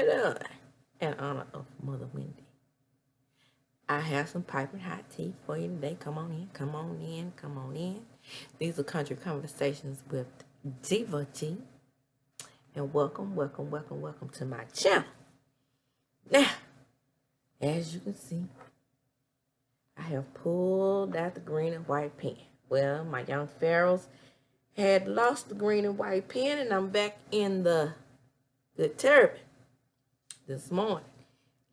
Lord. In honor of Mother Wendy, I have some piping hot tea for you today. Come on in, come on in, come on in. These are Country Conversations with Diva G. And welcome, welcome, welcome, welcome to my channel. Now, as you can see, I have pulled out the green and white pen. Well, my young pharaohs had lost the green and white pen, and I'm back in the turban this morning.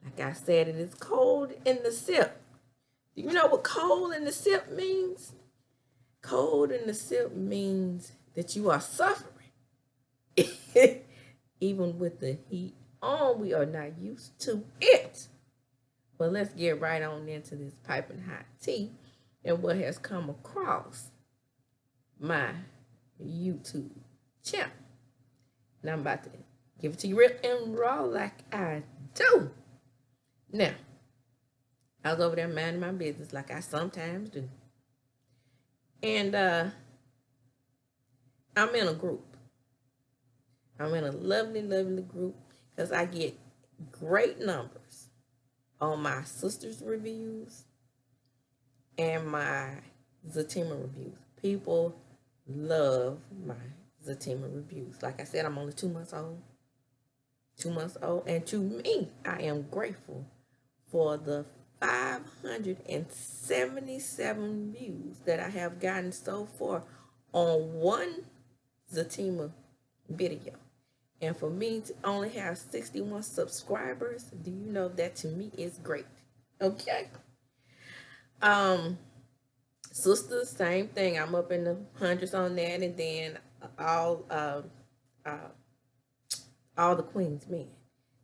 Like I said, it is cold in the sip. Do you know what cold in the sip means? Cold in the sip means that you are suffering. Even with the heat on, we are not used to it. But let's get right on into this piping hot tea and what has come across my YouTube channel. And I'm about to give it to you real and raw like I do. Now, I was over there minding my business like I sometimes do. And I'm in a group. I'm in a lovely, lovely group because I get great numbers on my sister's reviews and my Zatima reviews. People love my Zatima reviews. Like I said, I'm only 2 months old. 2 months old. And to me, I am grateful for the 577 views that I have gotten so far on one Zatima video. And for me to only have 61 subscribers, do you know that to me is great? Okay. Sisters, same thing. I'm up in the hundreds on that, and then all the Queens men.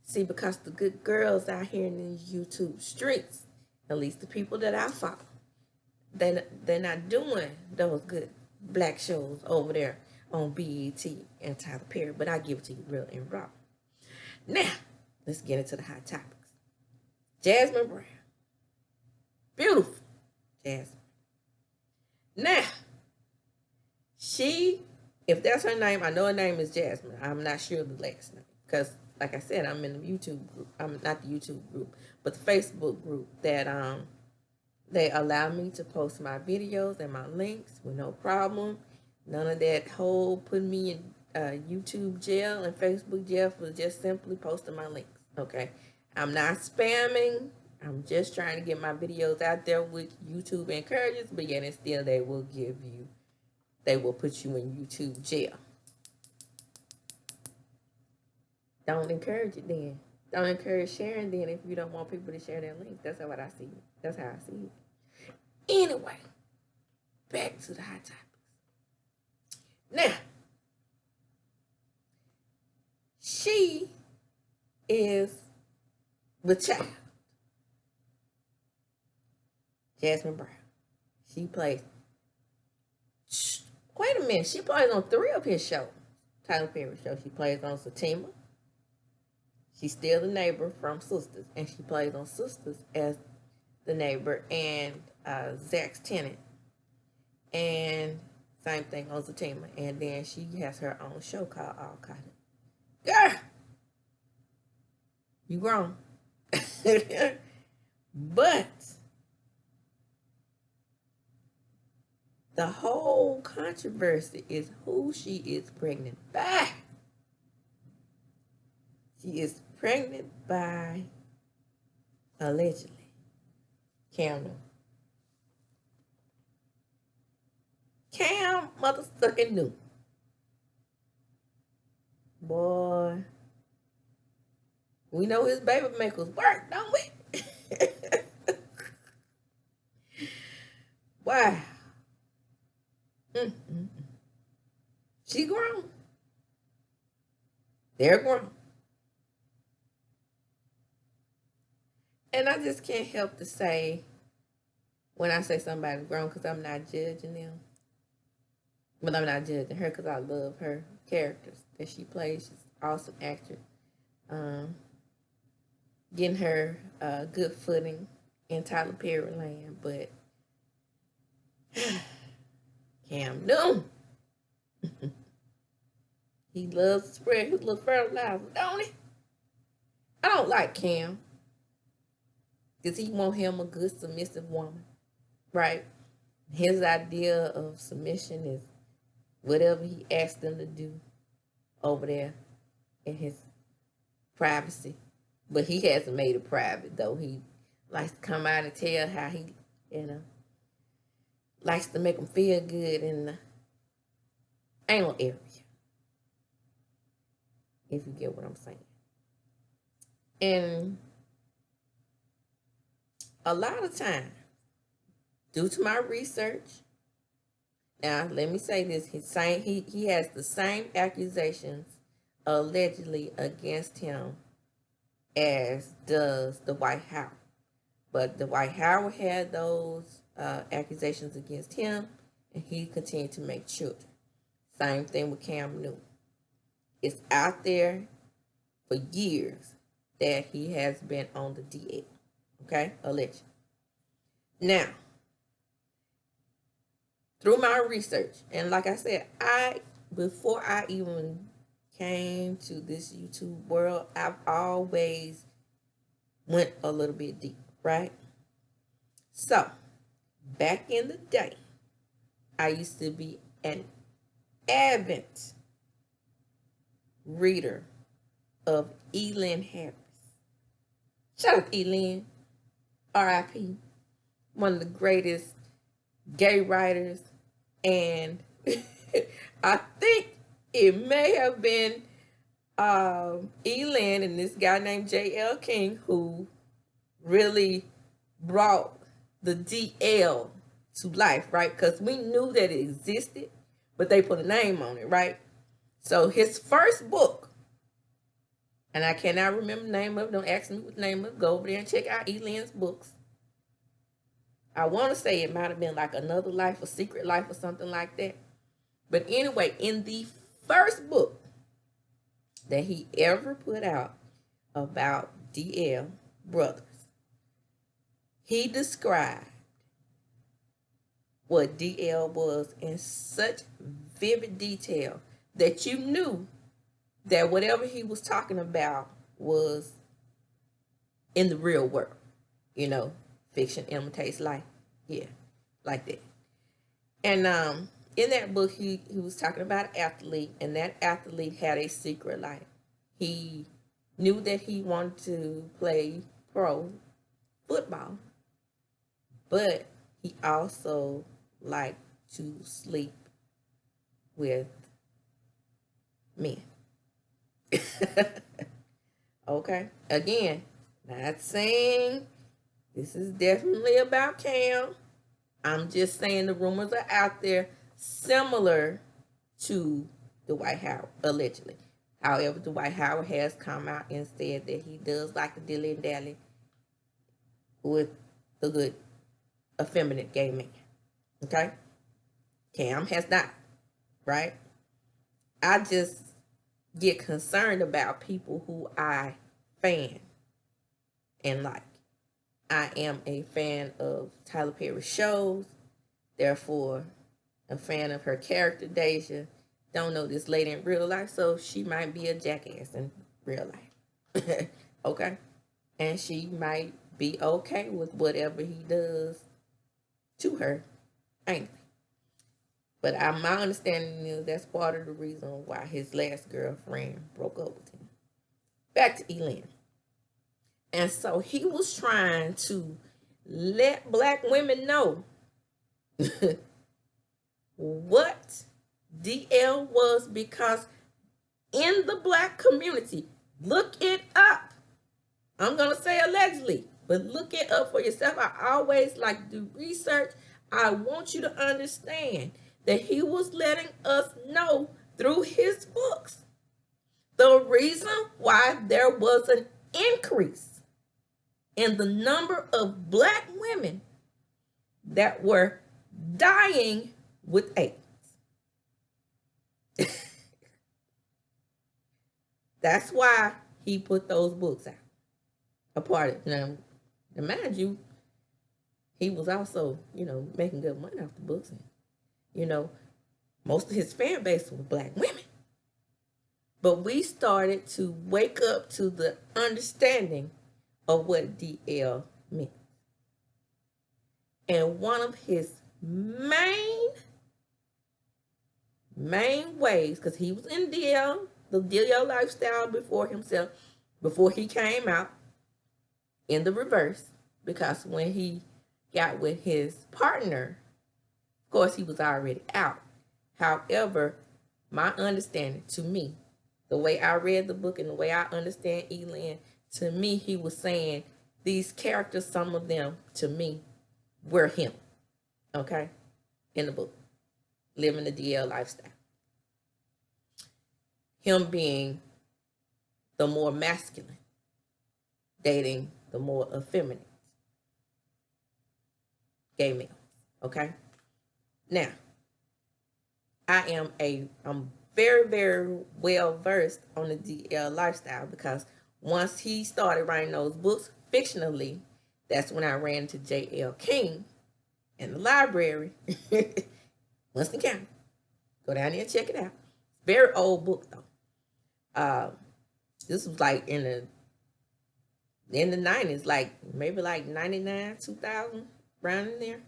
See, because the good girls out here in these YouTube streets, at least the people that I follow, they're not doing those good black shows over there on BET and Tyler Perry, but I give it to you real and raw. Now, let's get into the hot topics. Jasmine Brown. Beautiful Jasmine. Now, if that's her name, I know her name is Jasmine. I'm not sure the last name because, like I said, I'm in the YouTube group. I'm not the YouTube group, but the Facebook group that they allow me to post my videos and my links with no problem. None of that whole putting me in YouTube jail and Facebook jail for just simply posting my links. Okay, I'm not spamming. I'm just trying to get my videos out there with YouTube encourages, but yet and still they will put you in YouTube jail. Don't encourage it then. Don't encourage sharing then if you don't want people to share their links. That's what I see it. That's how I see it. Anyway, back to the hot topics. Now, she is the child. Jasmine Brown. She plays. Wait a minute. She plays on 3 of his shows. Tyler Perry show. She plays on Zatima. She's still the neighbor from Sisters. And she plays on Sisters as the neighbor and Zach's tenant. And same thing on Zatima. And then she has her own show called All Caught Up. Girl! You grown. But the whole controversy is who she is pregnant by. She is pregnant by, allegedly, Cam motherfucking knew. Boy, we know his baby makers work, don't we? Wow. She grown. They're grown. And I just can't help to say, when I say somebody's grown, because I'm not judging them. But I'm not judging her because I love her characters that she plays. She's an awesome actress. Getting her good footing in Tyler Perry land, but Cam Newton, he loves to spread his little fertilizer, don't he? I don't like Cam because he want him a good submissive woman, right? His idea of submission is whatever he asks them to do over there in his privacy. But he hasn't made it private, though. He likes to come out and tell how he, likes to make them feel good in the anal area, if you get what I'm saying. And a lot of times, due to my research, now let me say this, he has the same accusations allegedly against him as does the White House. But the White House had those accusations against him, and he continued to make children. Same thing with Cam Newton. It's out there for years that he has been on the DL. Okay? Alleged. Now, through my research, and like I said, before I even came to this YouTube world, I've always went a little bit deep, right? So, back in the day, I used to be an avid reader of Elin Harris. Shout out to Elin, R.I.P. One of the greatest gay writers, and I think it may have been Elin and this guy named J.L. King who really brought the DL to life, right? Because we knew that it existed, but they put a name on it, right? So his first book, and I cannot remember the name of it, don't ask me what the name of it, go over there and check out Elin's books. I want to say it might have been like Another Life or Secret Life or something like that. But anyway, in the first book that he ever put out about DL brothers, he described what DL was in such vivid detail that you knew that whatever he was talking about was in the real world. Fiction imitates life. Yeah, like that. And in that book, he was talking about an athlete, and that athlete had a secret life. He knew that he wanted to play pro football, but he also liked to sleep with men. Okay, again, not saying this is definitely about Cam. I'm just saying the rumors are out there similar to the White House, allegedly. However, the White House has come out and said that he does like to dilly and dally with the good, effeminate gay man. Okay? Cam has not, right? I just get concerned about people who I fan and like. I am a fan of Tyler Perry's shows, therefore a fan of her character, Deja. Don't know this lady in real life, so she might be a jackass in real life. Okay? And she might be okay with whatever he does to her, ain't it? But my understanding is that's part of the reason why his last girlfriend broke up with him. Back to Elin. And so he was trying to let black women know what DL was, because in the black community, look it up. I'm going to say allegedly, but look it up for yourself. I always like to do research. I want you to understand that he was letting us know through his books the reason why there was an increase in the number of black women that were dying with AIDS. That's why he put those books out. A part of it. Now, mind you, he was also, making good money off the books. And, most of his fan base was black women. But we started to wake up to the understanding of what DL meant. And one of his main ways, because he was in DL, the DL lifestyle before himself, before he came out in the reverse, because when he got with his partner, of course, he was already out. However, my understanding, to me, the way I read the book and the way I understand Elin, to me, he was saying these characters, some of them, to me, were him, okay, in the book, living the DL lifestyle. Him being the more masculine, dating the more effeminate gay males, okay? Now, I'm very, very well versed on the DL lifestyle, because once he started writing those books fictionally, that's when I ran into J.L. King in the library, Winston County. Go down there and check it out. Very old book though. This was like in the 90s, like maybe like 99, 2000, around in there.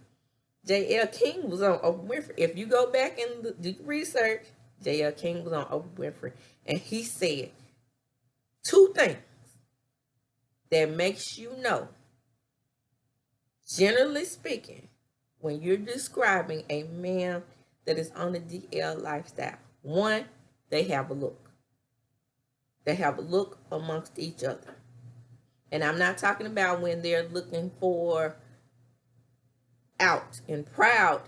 J.L. King was on Oprah Winfrey. If you go back and do research, J.L. King was on Oprah Winfrey, and he said 2 things that makes you know, generally speaking, when you're describing a man that is on the DL lifestyle. 1, they have a look. They have a look amongst each other. And I'm not talking about when they're looking for out and proud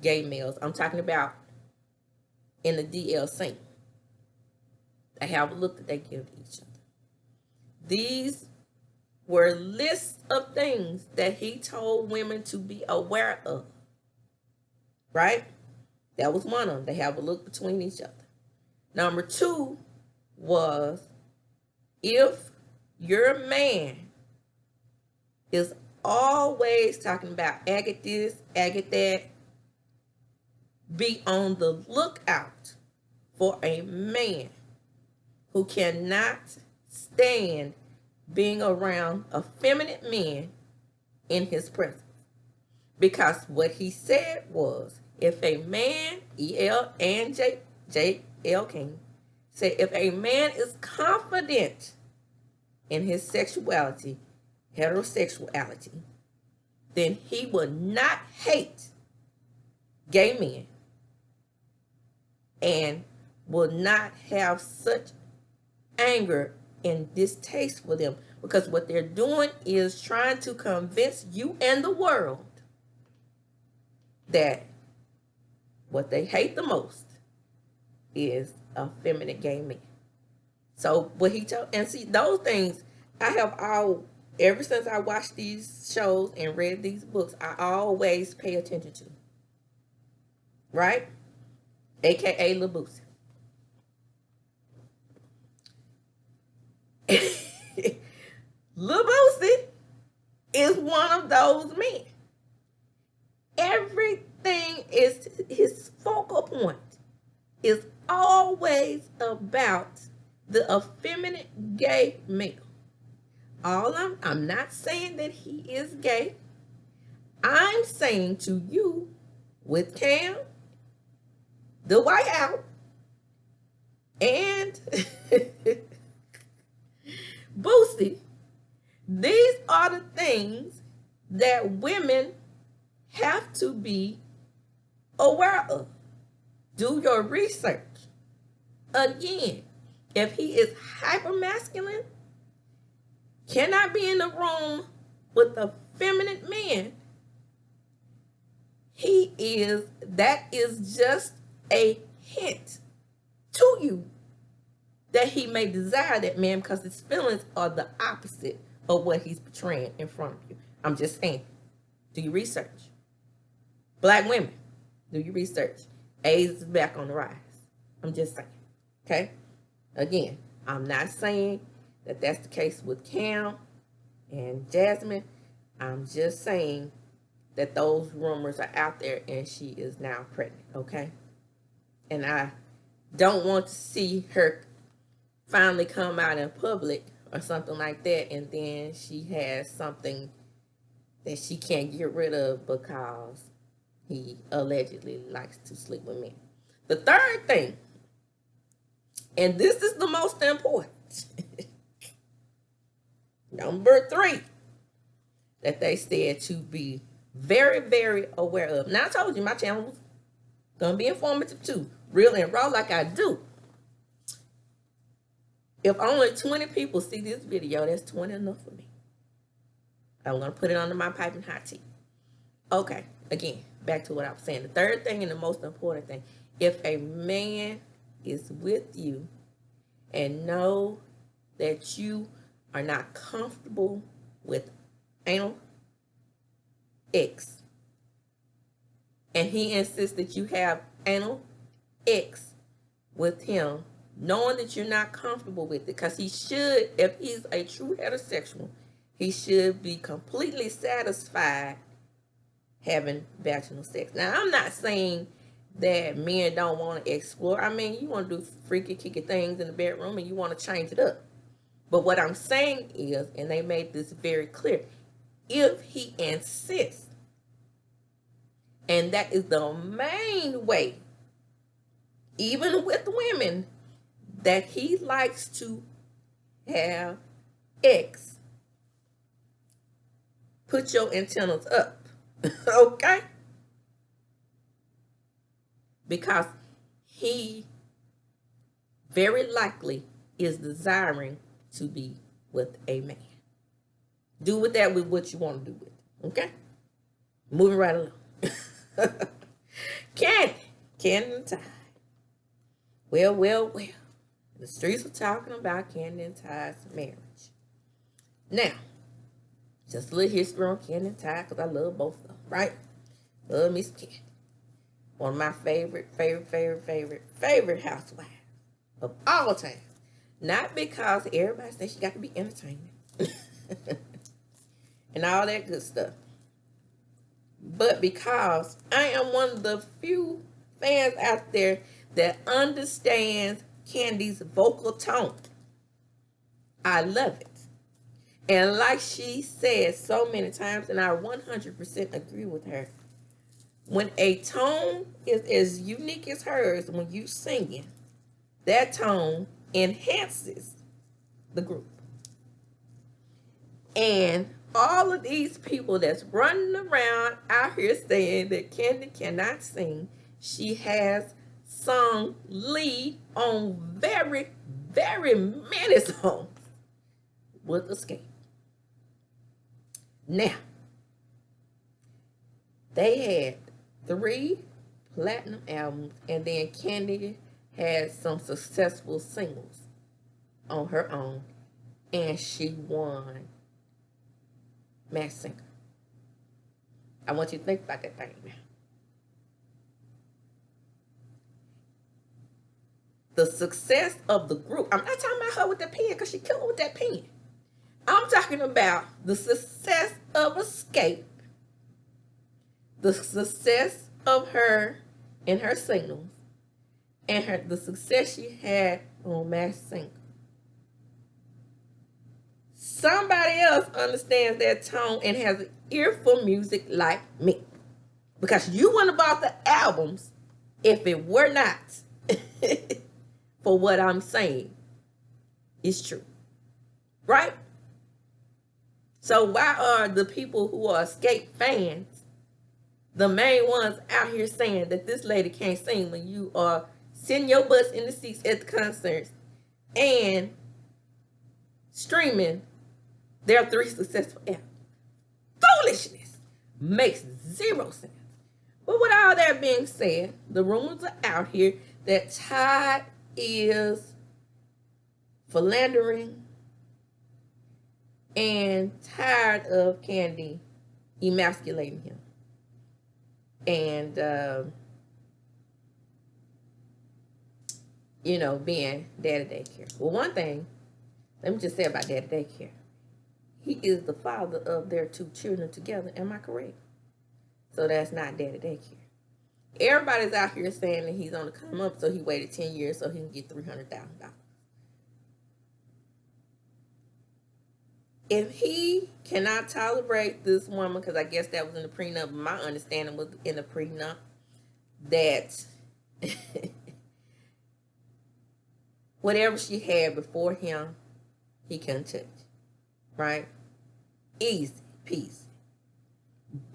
gay males. I'm talking about in the DL scene. They have a look that they give to each other. These were lists of things that he told women to be aware of. Right? That was one of them. They have a look between each other. Number 2 was, if your man is always talking about agate this, agate that, be on the lookout for a man who cannot stand being around effeminate men in his presence. Because what he said was, if a man, E.L. and J.L. King, said if a man is confident in his sexuality, heterosexuality, then he will not hate gay men and will not have such anger and distaste for them, because what they're doing is trying to convince you and the world that what they hate the most is effeminate gay men. So what he told, and see, those things I have all, ever since I watched these shows and read these books, I always pay attention to. Right? AKA Lil Boosie. Lil Boosie is one of those men. Everything is, his focal point is always about the effeminate gay male. I'm not saying that he is gay. I'm saying to you, with Cam, the White House, and Boosie, these are the things that women have to be aware of. Do your research. Again, if he is hyper masculine, cannot be in the room with a feminine man, that is just a hint to you that he may desire that man, because his feelings are the opposite of what he's portraying in front of you. I'm just saying, do your research. Black women, do your research. AIDS is back on the rise. I'm just saying, okay? Again, I'm not saying that that's the case with Cam and Jasmine. I'm just saying that those rumors are out there and she is now pregnant, okay? And I don't want to see her finally come out in public or something like that, and then she has something that she can't get rid of because he allegedly likes to sleep with men. The third thing, and this is the most important, number 3, that they said to be very, very aware of. Now, I told you my channel was going to be informative too, real and raw like I do. If only 20 people see this video, that's 20 enough for me. I'm going to put it under my piping hot tea. Okay, again, back to what I was saying. The third thing and the most important thing, if a man is with you and know that you are not comfortable with anal X, and he insists that you have anal X with him, knowing that you're not comfortable with it, because he should, if he's a true heterosexual, he should be completely satisfied having vaginal sex. Now, I'm not saying that men don't want to explore. I mean, you want to do freaky, kicky things in the bedroom and you want to change it up. But what I'm saying is, and they made this very clear, if he insists, and that is the main way, even with women, that he likes to have X, put your antennas up. Okay? Because he very likely is desiring to be with a man. Do with that with what you want to do with it. Okay? Moving right along. Kandi and Tide. Well. The streets are talking about Kandi and Tide's marriage. Now, just a little history on Kandi and Tide, because I love both of them, right? Love me some Kandi. One of my favorite housewives of all time. Not because everybody says she got to be entertaining and all that good stuff, but because I am one of the few fans out there that understands Kandi's vocal tone. I love it. And like she said so many times, and I 100% agree with her, when a tone is as unique as hers, when you singing, that tone enhances the group. And all of these people that's running around out here saying that Kandi cannot sing, she has sung lead on very many songs with Escape. Now, they had 3 platinum albums, and then Kandi had some successful singles on her own, and she won Masked Singer. I want you to think about that thing now. The success of the group. I'm not talking about her with that pen, because she killed her with that pen. I'm talking about the success of Escape, the success of her and her singles, and the success she had on Masked Singer. Somebody else understands that tone and has an ear for music like me, because you wouldn't have bought the albums if it were not for what I'm saying is true, right? So why are the people who are Escape fans the main ones out here saying that this lady can't sing when you are sitting your butts in the seats at the concerts and streaming their 3 successful albums? Foolishness. Makes 0 sense. But with all that being said, the rumors are out here that Tide is philandering and tired of Kandi emasculating him and being daddy daycare. Well, one thing, let me just say about daddy daycare. He is the father of their 2 children together. Am I correct? So that's not daddy daycare. Everybody's out here saying that he's on the come up, so he waited 10 years so he can get $300,000. if he cannot tolerate this woman, because I guess that was in the prenup, my understanding was in the prenup that whatever she had before him, he couldn't touch. Right? Easy peasy.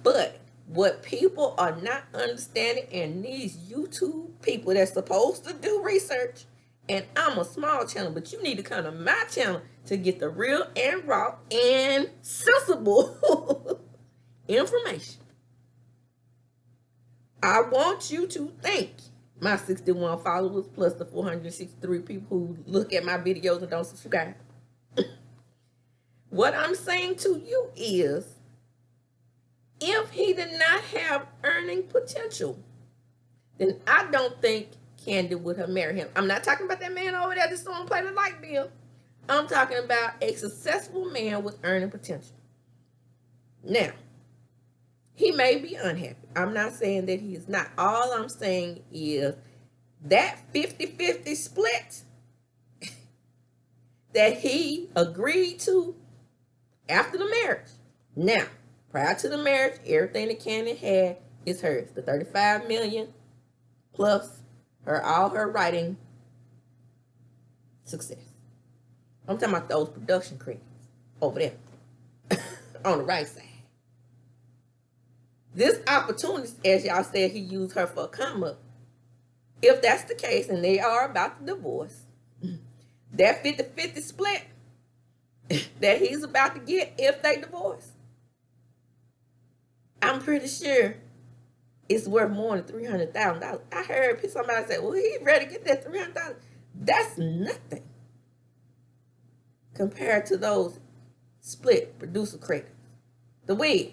But what people are not understanding, and these YouTube people that's supposed to do research, and I'm a small channel, but you need to come to my channel to get the real and raw and sensible information. I want you to thank my 61 followers plus the 463 people who look at my videos and don't subscribe. What I'm saying to you is, if he did not have earning potential, then I don't think Kandi would have married him. I'm not talking about that man over there that's going to play the light bill. I'm talking about a successful man with earning potential. Now, he may be unhappy. I'm not saying that he is not. All I'm saying is that 50-50 split that he agreed to after the marriage. Now, prior to the marriage, everything that Kandi had is hers. The $35 million plus all her writing success. I'm talking about those production credits over there on the right side. This opportunity, as y'all said, he used her for a come up. If that's the case and they are about to divorce, that 50-50 split that he's about to get if they divorce, I'm pretty sure it's worth more than $300,000. I heard somebody say, well, he's ready to get that $300,000. That's nothing compared to those split producer credits. The Wiz,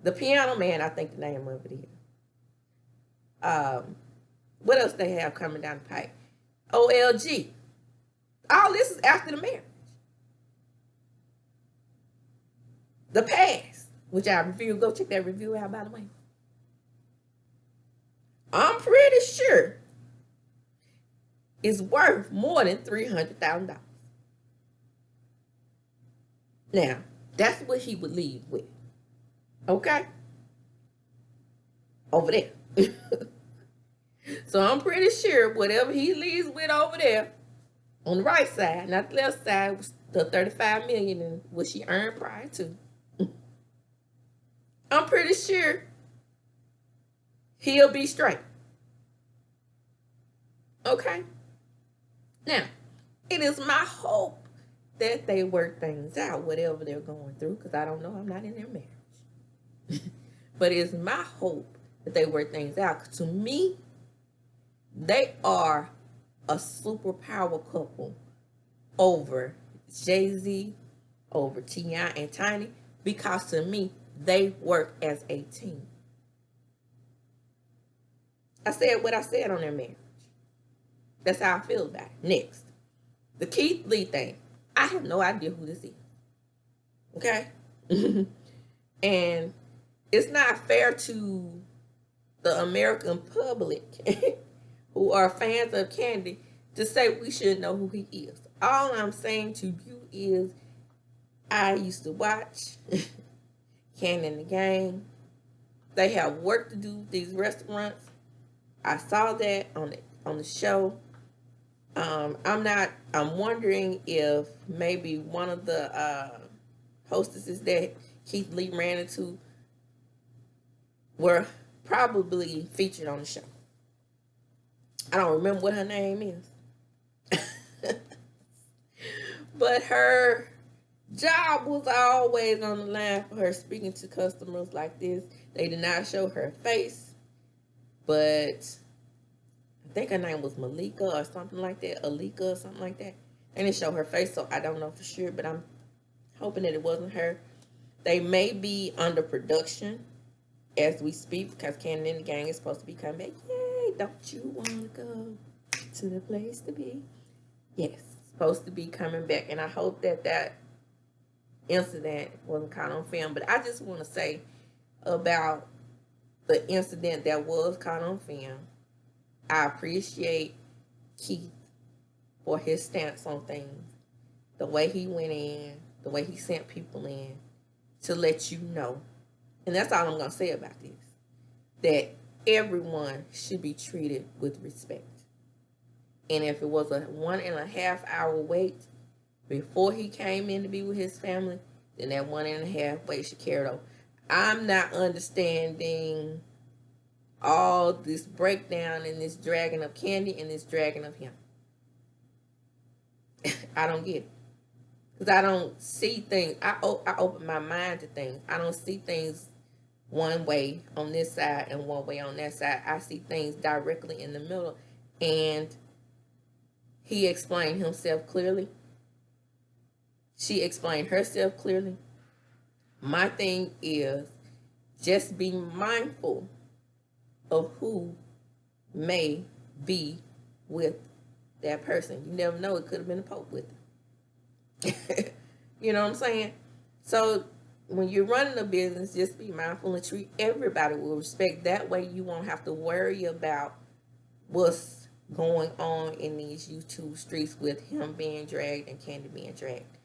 the Piano Man, I think the name of it is. What else they have coming down the pipe? OLG. All this is after the marriage. The Past, which I reviewed. Go check that review out, by the way. I'm pretty sure it's worth more than $300,000. Now, that's what he would leave with. Okay? Over there. So I'm pretty sure whatever he leaves with over there on the right side, not the left side, was the $35 million and what she earned prior to. I'm pretty sure he'll be straight. Okay? Now, it is my hope that they work things out, whatever they're going through, because I don't know, I'm not in their marriage. But it's my hope that they work things out. 'Cause to me, they are a superpower couple over Jay-Z, over T.I. and Tiny, because to me, they work as a team. I said what I said on their marriage. That's how I feel about it. Next, the Keith Lee thing. I have no idea who this is. Okay? And it's not fair to the American public who are fans of Kandi to say we should know who he is. All I'm saying to you is I used to watch Kandi and the Gang. They have work to do with these restaurants. I saw that on the show. I'm wondering if maybe one of the hostesses that Keith Lee ran into were probably featured on the show. I don't remember what her name is. But her job was always on the line for her speaking to customers like this. They did not show her face, but I think her name was Malika or something like that. Alika or something like that. They didn't show her face, so I don't know for sure, but I'm hoping that it wasn't her. They may be under production as we speak, because Kandi and the Gang is supposed to be coming back. Yay, don't you want to go to the place to be? Yes, supposed to be coming back, and I hope that that incident wasn't caught on film. But I just want to say about the incident that was caught on film, I appreciate Keith for his stance on things, the way he went in, the way he sent people in to let you know, and that's all I'm going to say about this, that everyone should be treated with respect. And if it was a 1.5 hour wait before he came in to be with his family, then that 1.5 wait should carry over. I'm not understanding all this breakdown and this dragging of Kandi and this dragging of him. I don't get it. Because I don't see things. I open my mind to things. I don't see things one way on this side and one way on that side. I see things directly in the middle. And he explained himself clearly. She explained herself clearly. My thing is just be mindful of who may be with that person. You never know. It could have been a Pope with them. You know what I'm saying? So when you're running a business, just be mindful and treat everybody with respect. That way you won't have to worry about what's going on in these YouTube streets with him being dragged and Kandi being dragged.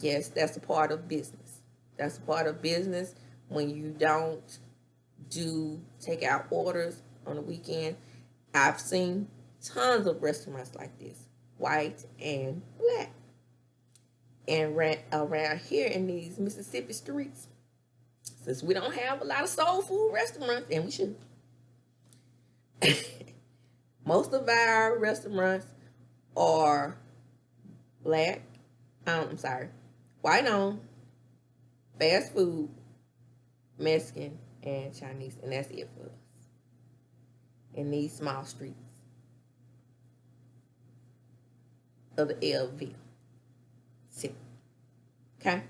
Yes, that's a part of business. That's a part of business when you don't take out orders on the weekend. I've seen tons of restaurants like this, white and black. And around here in these Mississippi streets, since we don't have a lot of soul food restaurants, and we should, most of our restaurants are black, white owned, fast food, Mexican, and Chinese, and that's it for us in these small streets of the LV city. Okay?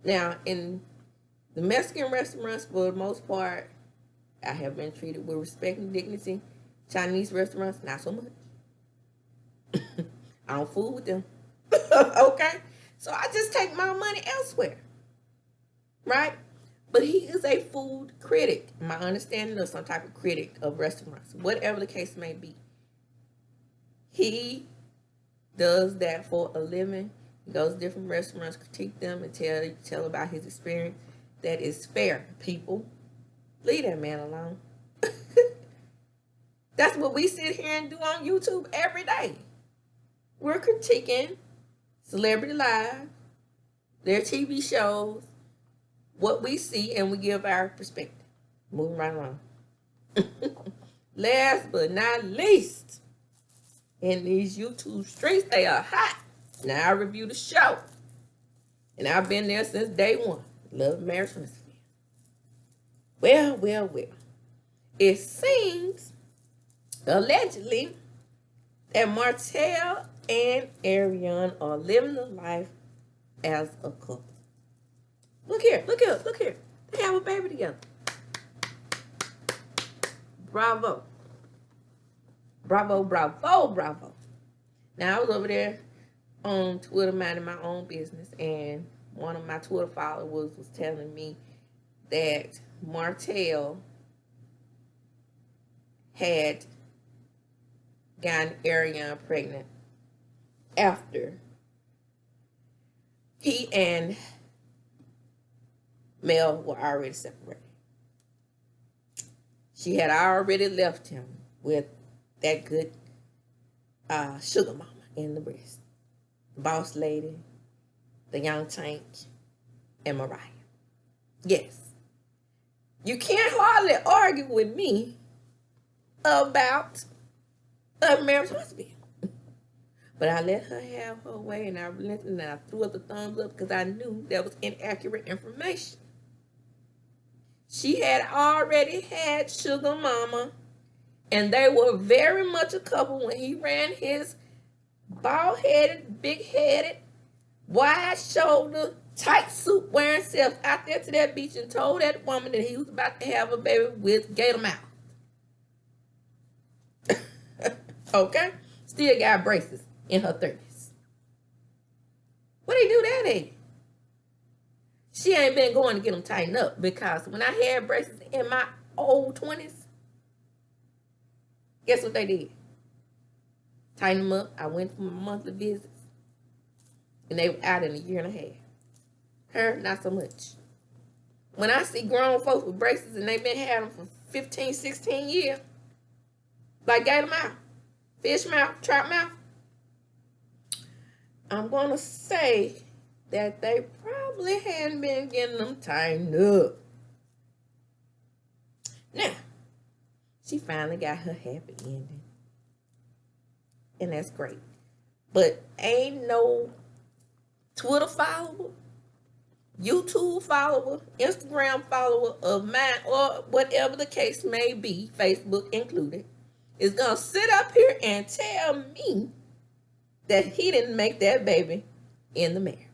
Now, in the Mexican restaurants, for the most part, I have been treated with respect and dignity. Chinese restaurants, not so much. I don't fool with them. Okay? So I just take my money elsewhere. Right? But he is a food critic. My understanding of some type of critic of restaurants, whatever the case may be. He does that for a living. He goes to different restaurants, critique them, and tell about his experience. That is fair, people. Leave that man alone. That's what we sit here and do on YouTube every day. We're critiquing Celebrity Live, their TV shows, what we see, and we give our perspective. Moving right along. Last but not least, in these YouTube streets, they are hot. Now I review the show. And I've been there since day one. Love Marriage Mystery. Well. It seems, allegedly, that Martell and Ariane are living the life as a couple. Look here. They have a baby together. Bravo. Now, I was over there on Twitter minding my own business, and one of my Twitter followers was telling me that Martell had gotten Ariane pregnant after he and Mel were already separated. She had already left him with that good sugar mama in the breast. The boss lady, the young tank, and Mariah. Yes. You can't hardly argue with me about a marriage hospital. But I let her have her way, and I relented, and I threw up the thumbs up because I knew that was inaccurate information. She had already had Sugar Mama, and they were very much a couple when he ran his bald-headed, big-headed, wide-shoulder, tight suit wearing self out there to that beach and told that woman that he was about to have a baby with Gator Mouth. Okay? Still got braces in her 30s. What he do that at? She ain't been going to get them tightened up, because when I had braces in my old 20s, guess what they did? Tighten them up. I went for my monthly visits. And they were out in a year and a half. Her, not so much. When I see grown folks with braces and they've been having them for 15, 16 years, like gator mouth, fish mouth, trout mouth, I'm going to say that they probably hadn't been getting them tightened up. Now, she finally got her happy ending. And that's great. But ain't no Twitter follower, YouTube follower, Instagram follower of mine, or whatever the case may be, Facebook included, is going to sit up here and tell me that he didn't make that baby in the marriage.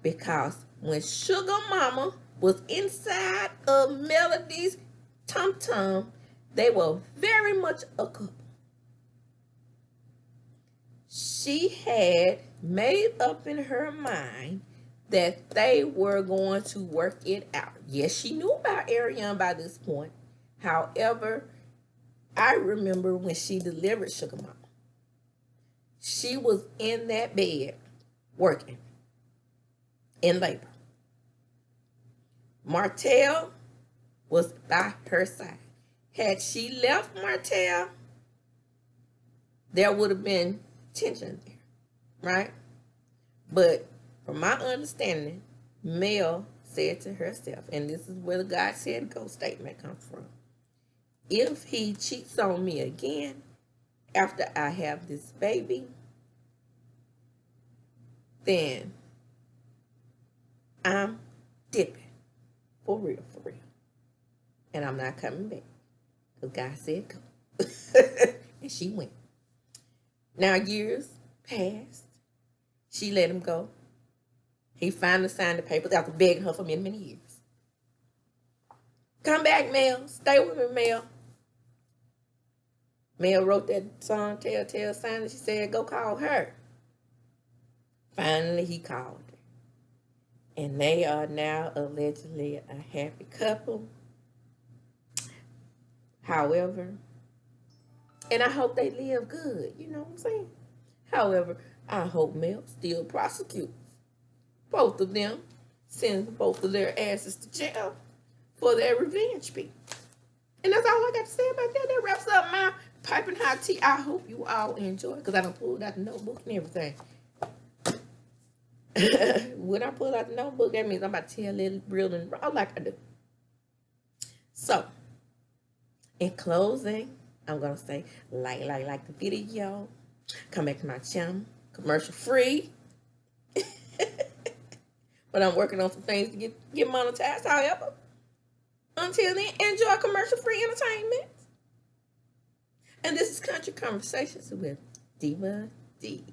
Because when Sugar Mama was inside of Melody's tum-tum, they were very much a couple. She had made up in her mind that they were going to work it out. Yes, she knew about Ariane by this point. However, I remember when she delivered Sugar Mama. She was in that bed working in labor. Martell was by her side. Had she left Martell, there would have been tension there, right? But from my understanding, Mel said to herself, and this is where the God said go statement comes from, if he cheats on me again after I have this baby, then I'm dipping. For real. And I'm not coming back. Because God said go. And she went. Now years passed. She let him go. He finally signed the papers after begging her for many, many years. Come back, Mel. Stay with me, Mel. Mel wrote that song, Telltale Sign, and she said, go call her. Finally, he called her. And they are now allegedly a happy couple. However, and I hope they live good, you know what I'm saying? However, I hope Mel still prosecutes both of them, sends both of their asses to jail for their revenge beat. And that's all I got to say about that. That wraps up my piping hot tea. I hope you all enjoy, because I done pulled out the notebook and everything. When I pull out the notebook, that means I'm about to tell it real and raw like I do. So, in closing, I'm going to say, like the video. Come back to my channel. Commercial free. But I'm working on some things to get monetized. However, until then, enjoy commercial free entertainment. And this is Country Conversations with Diva D.